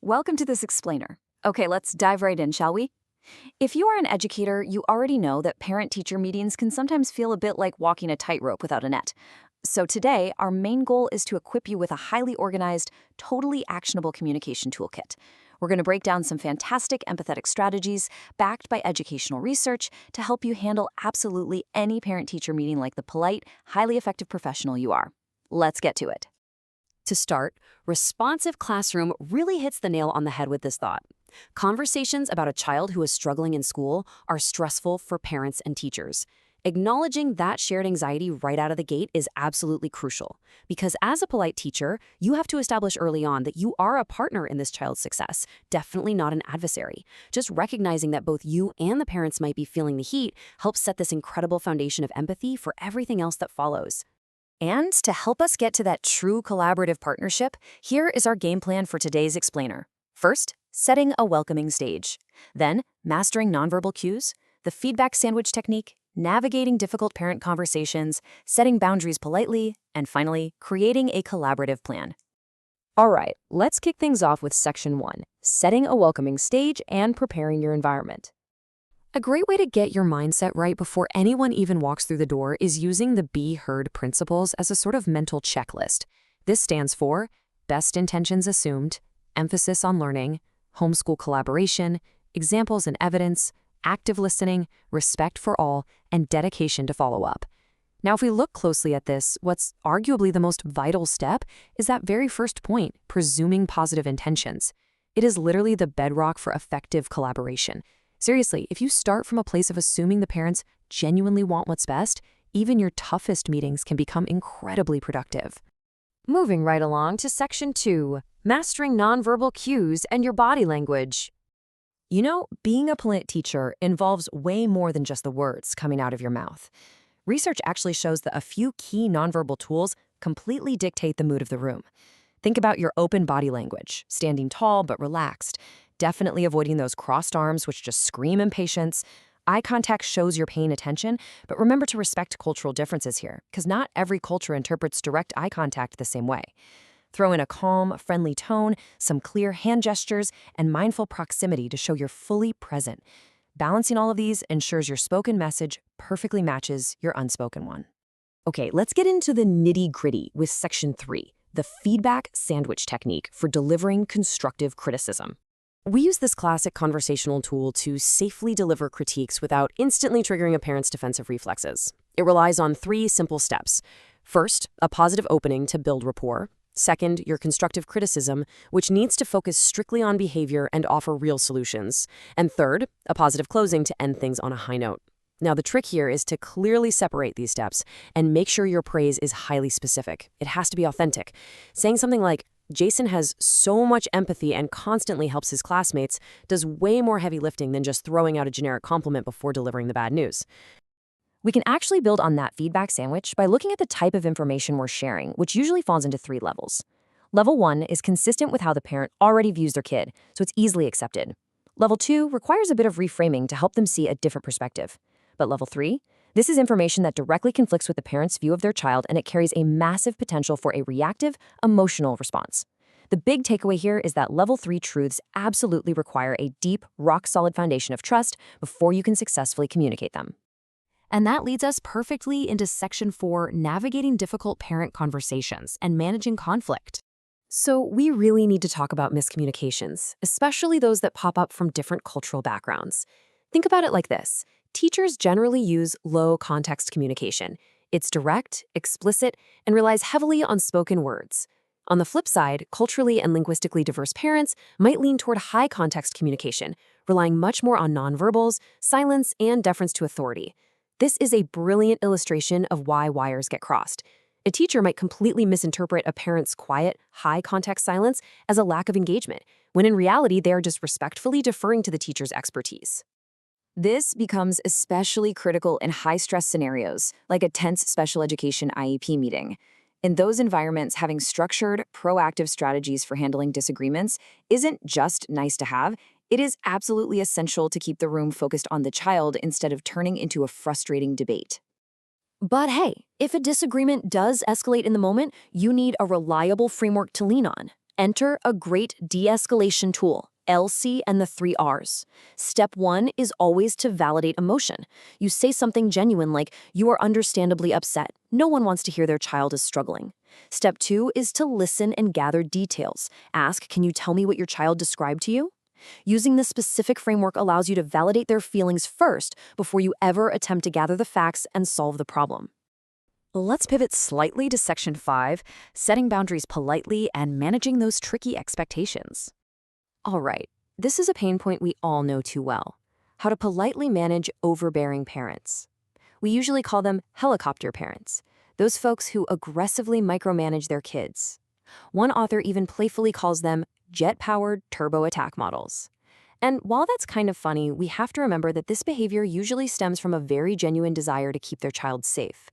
welcome to this explainer. Okay, let's dive right in, shall we? If you are an educator, you already know that parent-teacher meetings can sometimes feel a bit like walking a tightrope without a net. So today, our main goal is to equip you with a highly organized, totally actionable communication toolkit. We're going to break down some fantastic empathetic strategies backed by educational research to help you handle absolutely any parent-teacher meeting like the polite, highly effective professional you are. Let's get to it. To start, responsive classroom really hits the nail on the head with this thought. Conversations about a child who is struggling in school are stressful for parents and teachers. Acknowledging that shared anxiety right out of the gate is absolutely crucial, because as a polite teacher, you have to establish early on that you are a partner in this child's success, definitely not an adversary. Just recognizing that both you and the parents might be feeling the heat helps set this incredible foundation of empathy for everything else that follows. And to help us get to that true collaborative partnership, here is our game plan for today's explainer. First, setting a welcoming stage. Then, mastering nonverbal cues, the feedback sandwich technique, navigating difficult parent conversations, setting boundaries politely, and finally, creating a collaborative plan. All right, let's kick things off with Section 1, setting a welcoming stage and preparing your environment. A great way to get your mindset right before anyone even walks through the door is using the Be Heard principles as a sort of mental checklist. This stands for best intentions assumed, emphasis on learning, homeschool collaboration, examples and evidence, active listening, respect for all, and dedication to follow up. Now, if we look closely at this, what's arguably the most vital step is that very first point, presuming positive intentions. It is literally the bedrock for effective collaboration. Seriously, if you start from a place of assuming the parents genuinely want what's best, even your toughest meetings can become incredibly productive. Moving right along to Section 2, mastering nonverbal cues and your body language. You know, being a polite teacher involves way more than just the words coming out of your mouth. Research actually shows that a few key nonverbal tools completely dictate the mood of the room. Think about your open body language, standing tall but relaxed, definitely avoiding those crossed arms which just scream impatience. Eye contact shows you're paying attention, but remember to respect cultural differences here, because not every culture interprets direct eye contact the same way. Throw in a calm, friendly tone, some clear hand gestures, and mindful proximity to show you're fully present. Balancing all of these ensures your spoken message perfectly matches your unspoken one. Okay, let's get into the nitty-gritty with Section 3, the feedback sandwich technique for delivering constructive criticism. We use this classic conversational tool to safely deliver critiques without instantly triggering a parent's defensive reflexes. It relies on 3 simple steps. First, a positive opening to build rapport. Second, your constructive criticism, which needs to focus strictly on behavior and offer real solutions. And third, a positive closing to end things on a high note. Now, the trick here is to clearly separate these steps and make sure your praise is highly specific. It has to be authentic. Saying something like, "Jason has so much empathy and constantly helps his classmates," does way more heavy lifting than just throwing out a generic compliment before delivering the bad news. We can actually build on that feedback sandwich by looking at the type of information we're sharing, which usually falls into 3 levels. Level 1 is consistent with how the parent already views their kid, so it's easily accepted. Level 2 requires a bit of reframing to help them see a different perspective. But level 3, this is information that directly conflicts with the parent's view of their child, and it carries a massive potential for a reactive, emotional response. The big takeaway here is that level 3 truths absolutely require a deep, rock-solid foundation of trust before you can successfully communicate them. And that leads us perfectly into Section 4, navigating difficult parent conversations and managing conflict. So we really need to talk about miscommunications, especially those that pop up from different cultural backgrounds. Think about it like this. Teachers generally use low-context communication. It's direct, explicit, and relies heavily on spoken words. On the flip side, culturally and linguistically diverse parents might lean toward high-context communication, relying much more on nonverbals, silence, and deference to authority. This is a brilliant illustration of why wires get crossed. A teacher might completely misinterpret a parent's quiet, high-context silence as a lack of engagement, when in reality they are just respectfully deferring to the teacher's expertise. This becomes especially critical in high-stress scenarios, like a tense special education IEP meeting. In those environments, having structured, proactive strategies for handling disagreements isn't just nice to have, it is absolutely essential to keep the room focused on the child instead of turning into a frustrating debate. But hey, if a disagreement does escalate in the moment, you need a reliable framework to lean on. Enter a great de-escalation tool, LC and the 3 Rs. Step 1 is always to validate emotion. You say something genuine like, "You are understandably upset. No one wants to hear their child is struggling." Step 2 is to listen and gather details. Ask, "Can you tell me what your child described to you?" Using this specific framework allows you to validate their feelings first before you ever attempt to gather the facts and solve the problem. Let's pivot slightly to Section 5, setting boundaries politely and managing those tricky expectations. All right, this is a pain point we all know too well: how to politely manage overbearing parents. We usually call them helicopter parents, those folks who aggressively micromanage their kids. One author even playfully calls them jet-powered turbo attack models. And while that's kind of funny, we have to remember that this behavior usually stems from a very genuine desire to keep their child safe.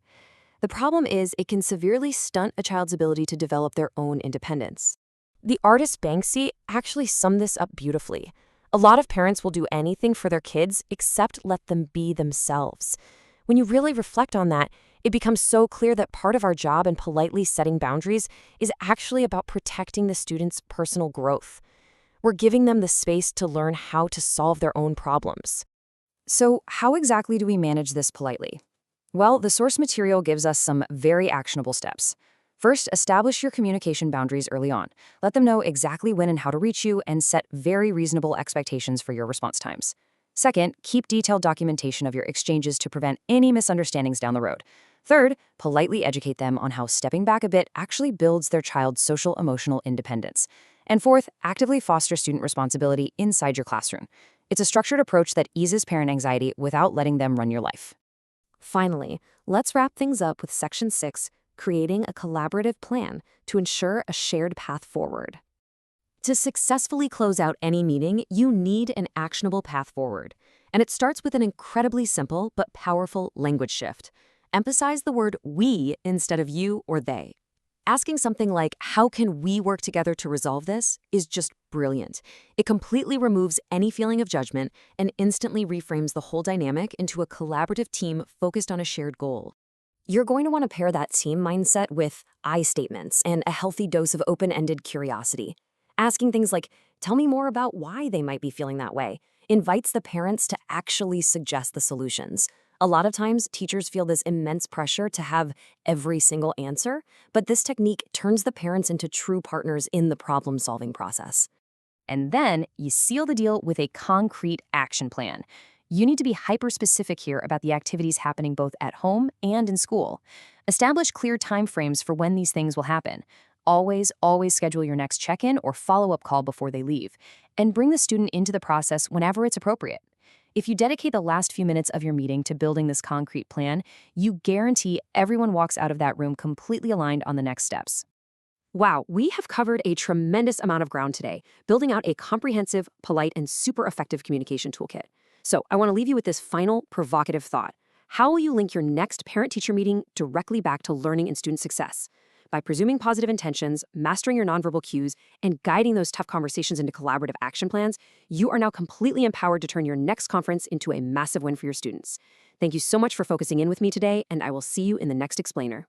The problem is it can severely stunt a child's ability to develop their own independence. The artist Banksy actually summed this up beautifully. A lot of parents will do anything for their kids except let them be themselves. When you really reflect on that, it becomes so clear that part of our job in politely setting boundaries is actually about protecting the student's personal growth. We're giving them the space to learn how to solve their own problems. So, how exactly do we manage this politely? Well, the source material gives us some very actionable steps. First, establish your communication boundaries early on. Let them know exactly when and how to reach you, and set very reasonable expectations for your response times. Second, keep detailed documentation of your exchanges to prevent any misunderstandings down the road. Third, politely educate them on how stepping back a bit actually builds their child's social emotional independence. And fourth, actively foster student responsibility inside your classroom. It's a structured approach that eases parent anxiety without letting them run your life. Finally, let's wrap things up with Section 6, creating a collaborative plan to ensure a shared path forward. To successfully close out any meeting, you need an actionable path forward. And it starts with an incredibly simple but powerful language shift. Emphasize the word we instead of you or they. Asking something like, "How can we work together to resolve this?" is just brilliant. It completely removes any feeling of judgment and instantly reframes the whole dynamic into a collaborative team focused on a shared goal. You're going to want to pair that team mindset with I statements and a healthy dose of open-ended curiosity. Asking things like, "Tell me more about why they might be feeling that way," invites the parents to actually suggest the solutions. A lot of times, teachers feel this immense pressure to have every single answer, but this technique turns the parents into true partners in the problem-solving process. And then you seal the deal with a concrete action plan. You need to be hyper-specific here about the activities happening both at home and in school. Establish clear timeframes for when these things will happen. Always schedule your next check-in or follow-up call before they leave, and bring the student into the process whenever it's appropriate. If you dedicate the last few minutes of your meeting to building this concrete plan, you guarantee everyone walks out of that room completely aligned on the next steps. Wow, we have covered a tremendous amount of ground today, building out a comprehensive, polite, and super effective communication toolkit. So I want to leave you with this final provocative thought. How will you link your next parent-teacher meeting directly back to learning and student success? By presuming positive intentions, mastering your nonverbal cues, and guiding those tough conversations into collaborative action plans, you are now completely empowered to turn your next conference into a massive win for your students. Thank you so much for focusing in with me today, and I will see you in the next explainer.